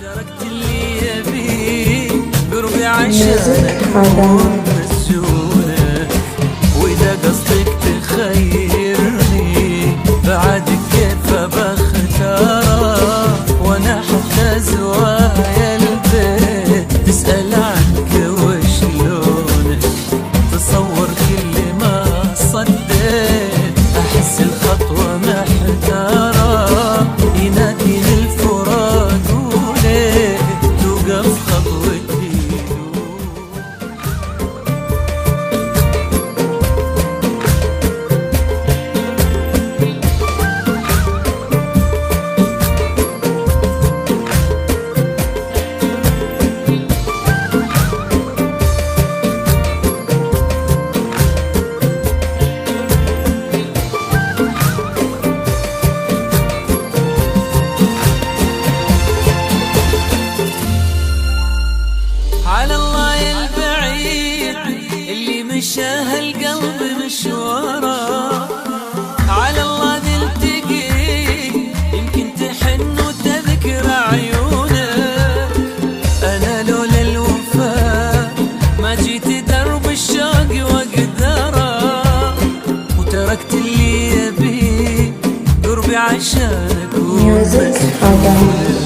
تركت اللي يبي قربي عشانك أكون مسجونة، وإذا قصدك تخيرني بعد كيف بختار، وأنا حتى زوايا البيت تسأل عنك وشلونك، تصور كل ما صديت أحس الخطوة محتارة، يناديني الفراق وليه توقف خطوتي. على الله يا البعيد اللي مشاه القلب مشواره، على الله نلتقي يمكن تحن وتذكر عيونك، أنا لولا الوفاء ما جيت درب الشوق وقدره، وتركت اللي يبي قربي عشانك ومسجونك.